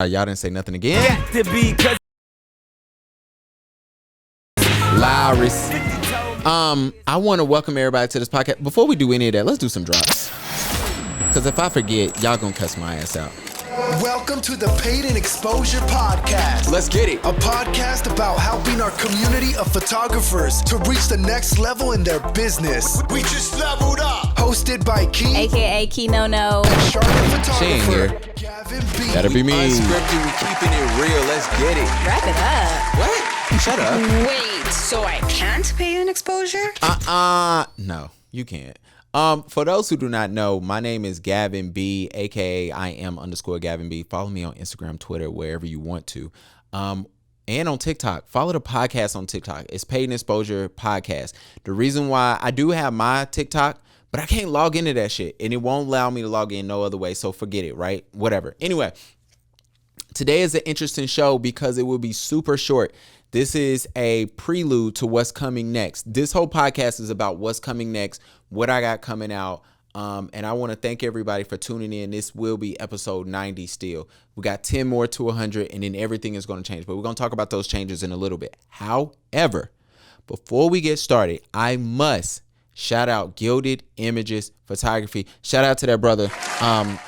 Y'all didn't say nothing again. Got to be, cause Lyrus. I want to welcome everybody to this podcast. Before we do any of that, let's do some drops. Because if I forget, y'all gonna cuss my ass out. Welcome to the Paid in Exposure Podcast. Let's get it. A podcast about helping our community of photographers to reach the next level in their business. We just leveled up. Hosted by Key, aka Key No No, and Charlotte She ain't here. photographer Gavin B. That'll be me. Unscripted, we keeping it real. Let's get it. wrap it up. What? Shut up. Wait, so I can't pay an exposure? No, you can't. For those who do not know, my name is Gavin B, aka I am _ Gavin B. Follow me on Instagram, Twitter, wherever you want to. And on TikTok. Follow the podcast on TikTok. It's Paid in Exposure Podcast. The reason why I do have my TikTok, but I can't log into that shit, and it won't allow me to log in no other way, so forget it, right? Whatever. Anyway, today is an interesting show because it will be super short. This is a prelude to what's coming next. This whole podcast is about what's coming next, what I got coming out. And I want to thank everybody for tuning in. This will be episode 90 still. We got 10 more to 100, and then everything is going to change. But we're going to talk about those changes in a little bit. However, before we get started, I must shout out Gilded Images Photography. Shout out to that brother. I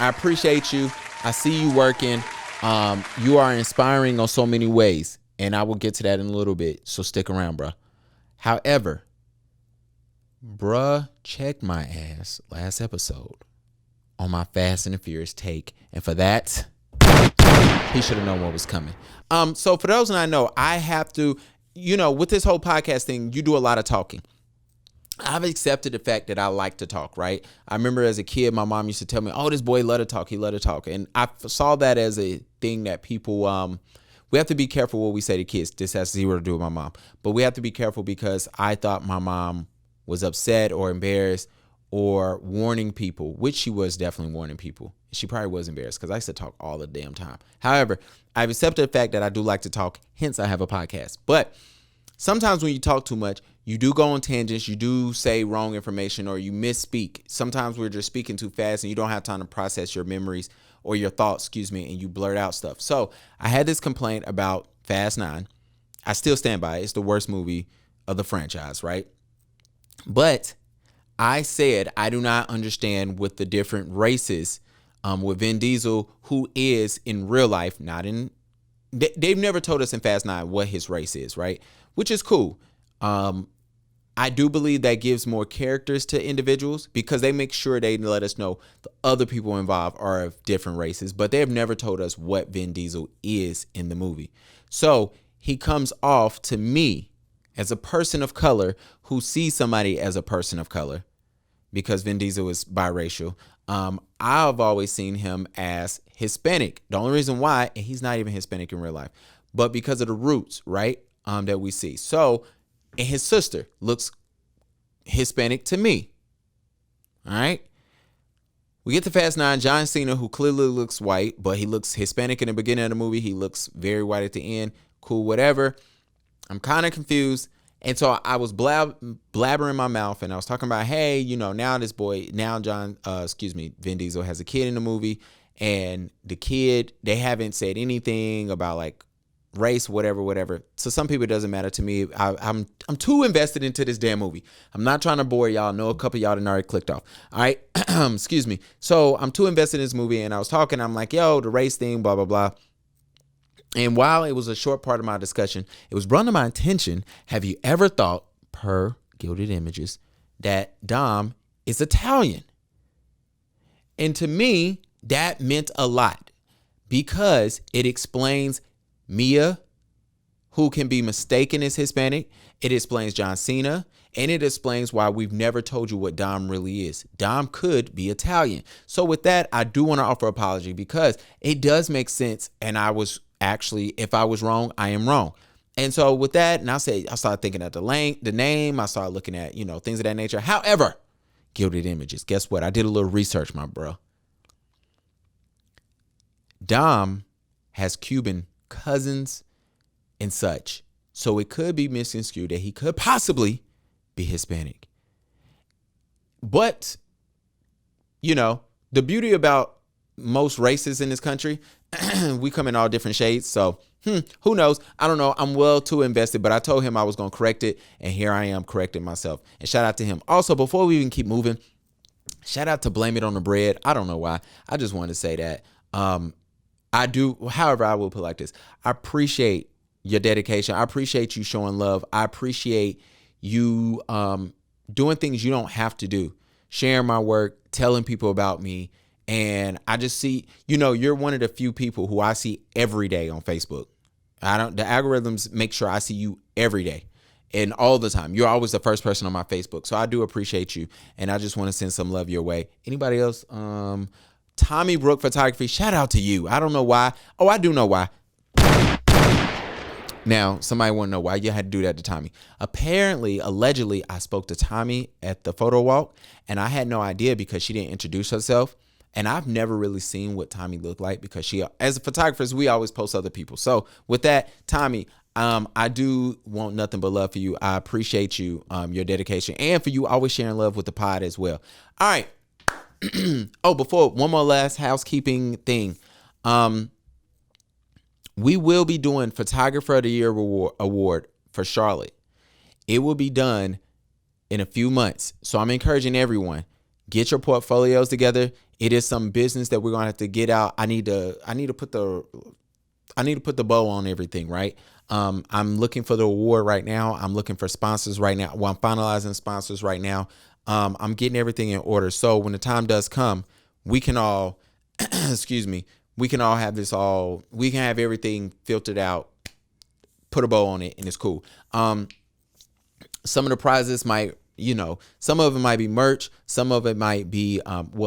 appreciate you. I see you working. You are inspiring on so many ways. And I will get to that in a little bit, so stick around, bruh. However, bruh checked my ass last episode on my Fast and the Furious take. And for that, he should have known what was coming. So for those who not know, I have to, with this whole podcast thing, you do a lot of talking. I've accepted the fact that I like to talk, right? I remember as a kid, my mom used to tell me, oh, this boy love to talk. He love to talk. And I saw that as a thing that people, we have to be careful what we say to kids. This has zero to do with my mom. But we have to be careful because I thought my mom was upset or embarrassed or warning people, which she was definitely warning people. She probably was embarrassed because I used to talk all the damn time. However, I've accepted the fact that I do like to talk, hence I have a podcast. But sometimes when you talk too much, you do go on tangents, you do say wrong information, or you misspeak. Sometimes we're just speaking too fast and you don't have time to process your memories or your thoughts, and you blurt out stuff. So I had this complaint about Fast 9. I still stand by it. It's the worst movie of the franchise, right? But I said I do not understand with the different races with Vin Diesel, who is in real life, they've never told us in Fast 9 what his race is, right? Which is cool. I do believe that gives more characters to individuals because they make sure they let us know the other people involved are of different races, but they have never told us what Vin Diesel is in the movie. So he comes off to me as a person of color who sees somebody as a person of color because Vin Diesel is biracial. I've always seen him as Hispanic. The only reason why, and he's not even Hispanic in real life, but because of the roots, right, that we see. So, and his sister looks Hispanic to me. All right. We get to Fast 9, John Cena, who clearly looks white, but he looks Hispanic in the beginning of the movie. He looks very white at the end. Cool, whatever. I'm kind of confused. And so I was blabbering my mouth and I was talking about, hey, now Vin Diesel has a kid in the movie, and the kid, they haven't said anything about like race, whatever. So some people, it doesn't matter to me. I'm too invested into this damn movie. I'm not trying to bore y'all. I know a couple of y'all done already clicked off. All right. Excuse me. So I'm too invested in this movie, and I was talking. I'm like, yo, the race thing, blah, blah, blah. And while it was a short part of my discussion, it was brought to my attention. Have you ever thought, per Gilded Images, that Dom is Italian? And to me, that meant a lot because it explains Mia, who can be mistaken as Hispanic. It explains John Cena, and it explains why we've never told you what Dom really is. Dom could be Italian. So with that, I do want to offer apology because it does make sense. And I was actually, if I was wrong, I am wrong. And so with that, and I started thinking at the name, I started looking at, things of that nature. However, Gilded Images, guess what? I did a little research, my bro. Dom has Cuban cousins and such. So it could be misconstrued that he could possibly be Hispanic. But, the beauty about most races in this country, we come in all different shades. So who knows? I don't know. I'm well too invested, but I told him I was going to correct it. And here I am correcting myself. And shout out to him. Also, before we even keep moving, shout out to Blame It on the Bread. I don't know why. I just wanted to say that. I do. However, I will put it like this. I appreciate your dedication. I appreciate you showing love. I appreciate you doing things you don't have to do. Sharing my work, telling people about me. And I just see, you're one of the few people who I see every day on Facebook. The algorithms make sure I see you every day and all the time. You're always the first person on my Facebook. So I do appreciate you. And I just want to send some love your way. Anybody else? Tommy Brook Photography. Shout out to you. I don't know why. Oh, I do know why. Now, somebody want to know why you had to do that to Tommy. Apparently, allegedly, I spoke to Tommy at the photo walk, and I had no idea because she didn't introduce herself. And I've never really seen what Tommy looked like because she, as a photographer, we always post other people. So with that, Tommy, I do want nothing but love for you. I appreciate you, your dedication, and for you always sharing love with the pod as well. All right. Before one more last housekeeping thing. We will be doing Photographer of the Year award for Charlotte. It will be done in a few months. So I'm encouraging everyone, get your portfolios together. It is some business that we're going to have to get out. I need to put the bow on everything, right? I'm looking for the award right now. I'm looking for sponsors right now. Well, I'm finalizing sponsors right now. I'm getting everything in order. So when the time does come, we can all, we can all have we can have everything filtered out, put a bow on it, and it's cool. Some of the prizes might, some of it might be merch. Some of it might be,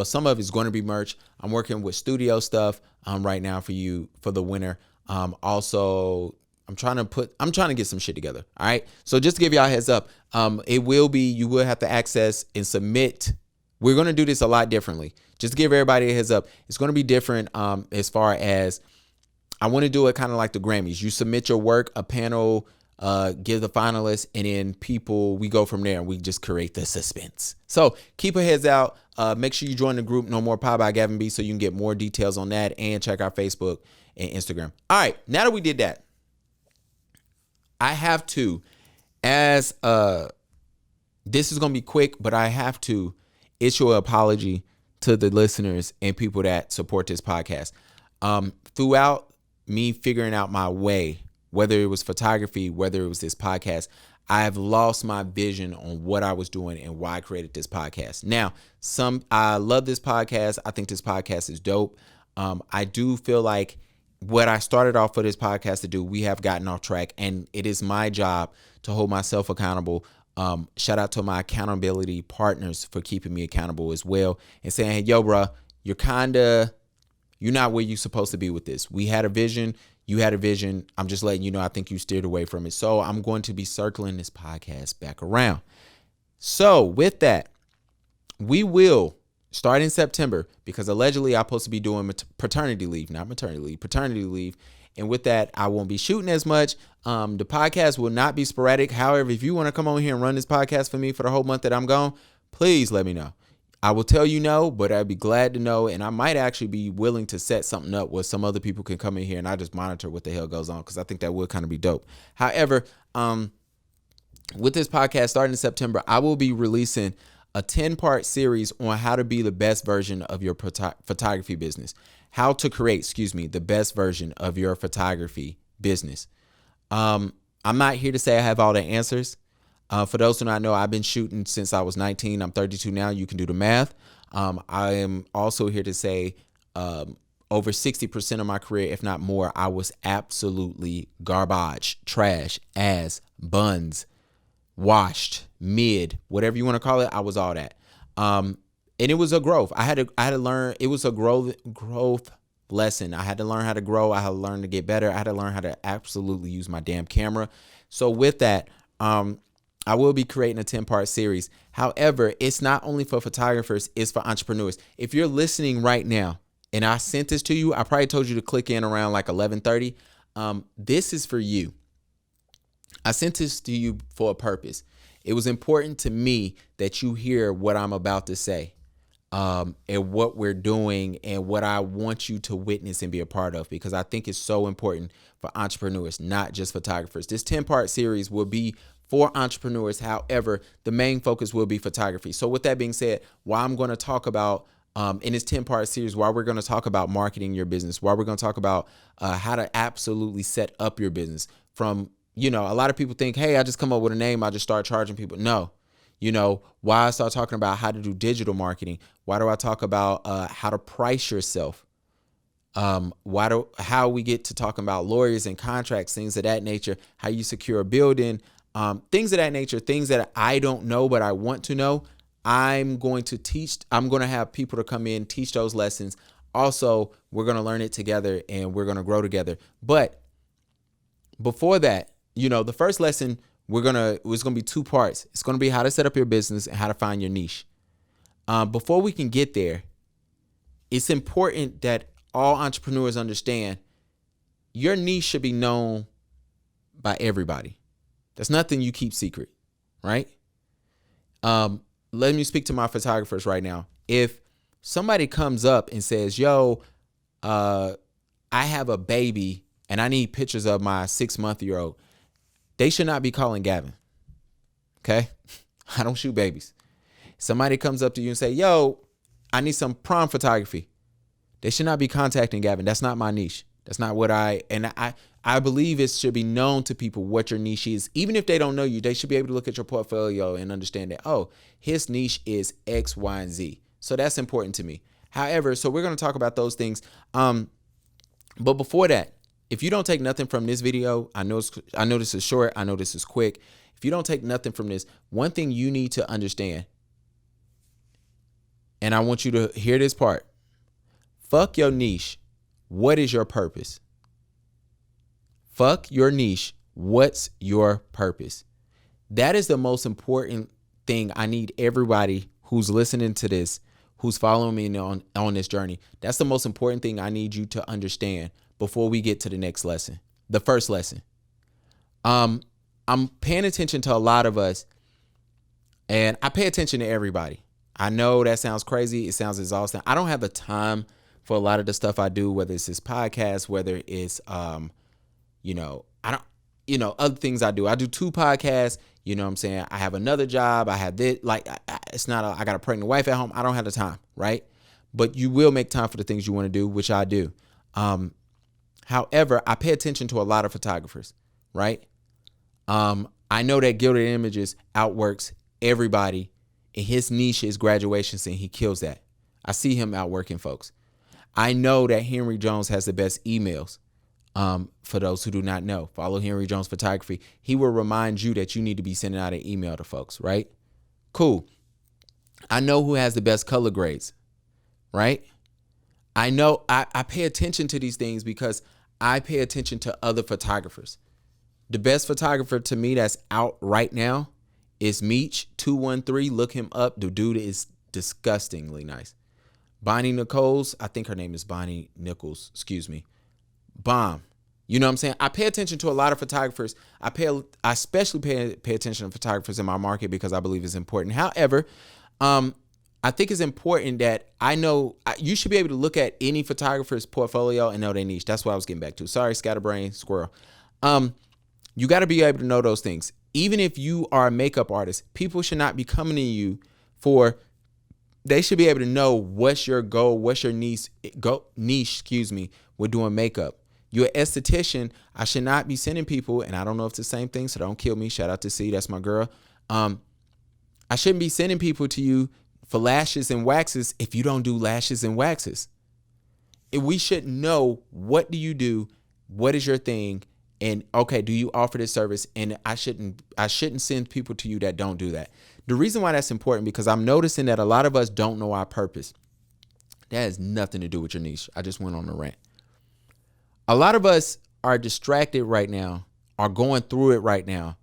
some of it's going to be merch. I'm working with studio stuff right now for you for the winter. Also, I'm trying to get some shit together. All right. So just to give y'all a heads up, you will have to access and submit. We're going to do this a lot differently. Just to give everybody a heads up, it's going to be different as far as I want to do it kind of like the Grammys. You submit your work, a panel give the finalists, and then we go from there and we just create the suspense. So keep your heads out. Make sure you join the group No More Pie by Gavin B so you can get more details on that and check our Facebook and Instagram. All right, now that we did that, I have to, this is going to be quick, but I have to issue an apology to the listeners and people that support this podcast. Throughout me figuring out my way, whether it was photography, whether it was this podcast, I have lost my vision on what I was doing and why I created this podcast. Now, I love this podcast. I think this podcast is dope. I do feel like what I started off for this podcast to do, we have gotten off track, and it is my job to hold myself accountable. Shout out to my accountability partners for keeping me accountable as well and saying, hey, yo, bro, you're not where you're supposed to be with this. We had a vision. You had a vision. I'm just letting you know, I think you steered away from it. So I'm going to be circling this podcast back around. So with that, we will start in September because allegedly I'm supposed to be doing paternity leave. And with that, I won't be shooting as much. The podcast will not be sporadic. However, if you want to come on here and run this podcast for me for the whole month that I'm gone, please let me know. I will tell you no, but I'd be glad to know. And I might actually be willing to set something up where some other people can come in here and I just monitor what the hell goes on, because I think that would kind of be dope. However, with this podcast starting in September, I will be releasing a 10-part series on how to be the best version of your photography business. How to create, the best version of your photography business. I'm not here to say I have all the answers. For those who don't know, I've been shooting since I was 19. I'm 32 now. You can do the math. I am also here to say over 60% of my career, if not more, I was absolutely garbage, trash, ass, buns, washed, mid, whatever you want to call it. I was all that. And it was a growth. I had to learn. It was a growth lesson. I had to learn how to grow. I had to learn to get better. I had to learn how to absolutely use my damn camera. So with that, I will be creating a 10-part series. However, it's not only for photographers, it's for entrepreneurs. If you're listening right now and I sent this to you, I probably told you to click in around like 11:30. This is for you. I sent this to you for a purpose. It was important to me that you hear what I'm about to say. and what we're doing and what I want you to witness and be a part of, because I think it's so important for entrepreneurs, not just photographers. This 10-part series will be for entrepreneurs. However, the main focus will be photography. So with that being said, while I'm going to talk about in this 10-part series, while we're going to talk about marketing your business, while we're going to talk about how to absolutely set up your business from, a lot of people think, hey, I just come up with a name, I just start charging people. No. Why I start talking about how to do digital marketing? Why do I talk about how to price yourself? How we get to talking about lawyers and contracts, things of that nature, how you secure a building, things of that nature, things that I don't know, but I want to know. I'm going to teach. I'm going to have people to come in, teach those lessons. Also, we're going to learn it together and we're going to grow together. But before that, the first lesson it's going to be 2 parts. It's going to be how to set up your business and how to find your niche. Before we can get there, it's important that all entrepreneurs understand your niche should be known by everybody. That's nothing you keep secret, right? Let me speak to my photographers right now. If somebody comes up and says, yo, I have a baby and I need pictures of my 6-month-old, they should not be calling Gavin. Okay? I don't shoot babies. Somebody comes up to you and say, yo, I need some prom photography. They should not be contacting Gavin. That's not my niche. That's not what I believe it should be known to people what your niche is. Even if they don't know you, they should be able to look at your portfolio and understand that, oh, his niche is X, Y, and Z. So that's important to me. However, so we're going to talk about those things. But before that, if you don't take nothing from this video, I know this is short. I know this is quick. If you don't take nothing from this, one thing you need to understand, and I want you to hear this part. Fuck your niche. What is your purpose? Fuck your niche. What's your purpose? That is the most important thing I need everybody who's listening to this, who's following me on this journey. That's the most important thing I need you to understand before we get to the next lesson. The first lesson. I'm paying attention to a lot of us, and I pay attention to everybody. I know that sounds crazy. It sounds exhausting. I don't have the time for a lot of the stuff I do, whether it's this podcast, whether it's, other things I do. I do 2 podcasts. You know what I'm saying? I have another job. I have this, I got a pregnant wife at home. I don't have the time, right? But you will make time for the things you want to do, which I do. However, I pay attention to a lot of photographers, right? I know that Gilded Images outworks everybody, and his niche is graduation scene. He kills that. I see him outworking folks. I know that Henry Jones has the best emails. For those who do not know, follow Henry Jones Photography. He will remind you that you need to be sending out an email to folks, right? Cool. I know who has the best color grades, right? I know I pay attention to these things because I pay attention to other photographers. The best photographer to me that's out right now is Meech213. Look him up. The dude is disgustingly nice. Bonnie Nichols, I think her name is Bonnie Nichols, excuse me. Bomb. You know what I'm saying? I pay attention to a lot of photographers. I especially pay attention to photographers in my market because I believe it's important. However, I think it's important that I know you should be able to look at any photographer's portfolio and know their niche. That's what I was getting back to. Sorry, scatterbrain squirrel. You got to be able to know those things. Even if you are a makeup artist, people should not be coming to you they should be able to know what's your goal, what's your niche, with doing makeup. You're an esthetician. I should not be sending people, and I don't know if it's the same thing, so don't kill me. Shout out to C, that's my girl. I shouldn't be sending people to you for lashes and waxes if you don't do lashes and waxes. We should know, what do you do? What is your thing? And okay, do you offer this service? And I shouldn't send people to you that don't do that. The reason why that's important, because I'm noticing that a lot of us don't know our purpose. That has nothing to do with your niche. I just went on a rant. A lot of us are distracted right now, are going through it right now,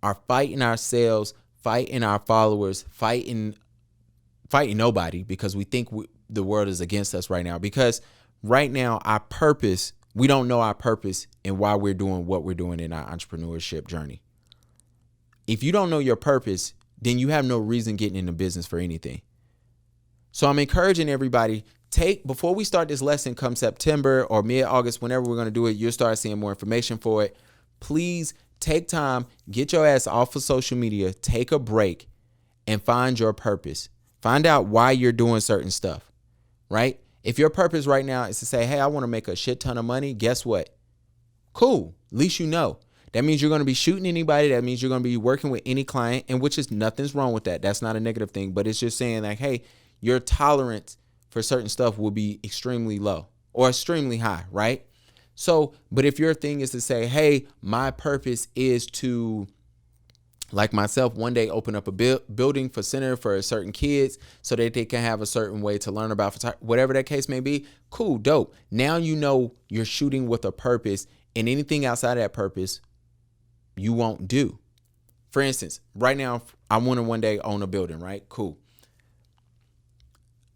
are fighting ourselves, fighting our followers, fighting nobody because we think the world is against us right now. Because right now, our purpose, we don't know our purpose and why we're doing what we're doing in our entrepreneurship journey. If you don't know your purpose, then you have no reason getting into business for anything. So I'm encouraging everybody, before we start this lesson come September or mid-August, whenever we're going to do it, you'll start seeing more information for it. Please take time, get your ass off of social media, take a break, and find your purpose. Find out why you're doing certain stuff, right? If your purpose right now is to say, hey, I want to make a shit ton of money, guess what? Cool. At least you know. That means you're going to be shooting anybody. That means you're going to be working with any client, and which is nothing's wrong with that. That's not a negative thing, but it's just saying like, hey, your tolerance for certain stuff will be extremely low or extremely high, right? So, but if your thing is to say, hey, my purpose is to, like myself, one day open up a building for center for certain kids so that they can have a certain way to learn about photography, whatever that case may be, cool, dope. Now you know you're shooting with a purpose, and anything outside of that purpose you won't do. For instance, right now, I want to one day own a building, right? Cool.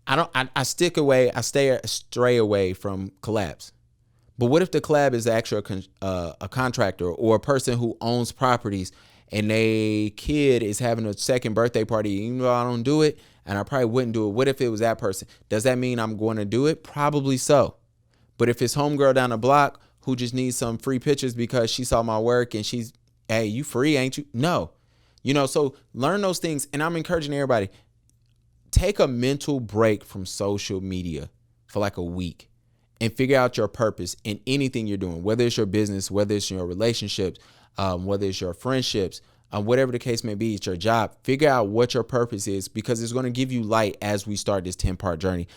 I stray away from collabs. But what if the collab is actually a contractor or a person who owns properties and a kid is having a second birthday party, even though I don't do it and I probably wouldn't do it? What if it was that person? Does that mean I'm going to do it? Probably so. But if it's homegirl down the block who just needs some free pictures because she saw my work and she's, hey, you free, ain't you? No. So learn those things. And I'm encouraging everybody, take a mental break from social media for like a week and figure out your purpose in anything you're doing, whether it's your business, whether it's your relationships, whether it's your friendships, whatever the case may be, it's your job. Figure out what your purpose is, because it's going to give you light as we start this 10-part journey.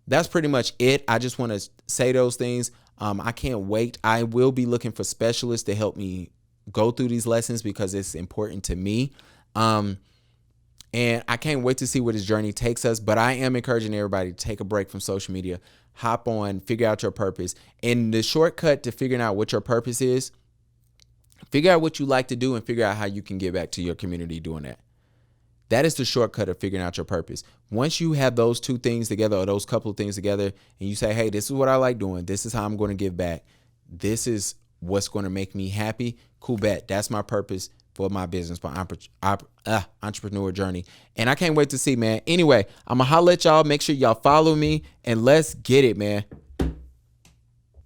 That's pretty much it. I just want to say those things. I can't wait. I will be looking for specialists to help me go through these lessons because it's important to me. And I can't wait to see where this journey takes us. But I am encouraging everybody to take a break from social media, hop on, figure out your purpose. And the shortcut to figuring out what your purpose is, figure out what you like to do and figure out how you can get back to your community doing that. That is the shortcut of figuring out your purpose. Once you have those two things together, or those couple of things together, and you say, hey, this is what I like doing. This is how I'm going to give back. This is what's going to make me happy. Cool, bet. That's my purpose for my business, for entrepreneur journey. And I can't wait to see, man. Anyway, I'm going to holler at y'all. Make sure y'all follow me, and let's get it, man.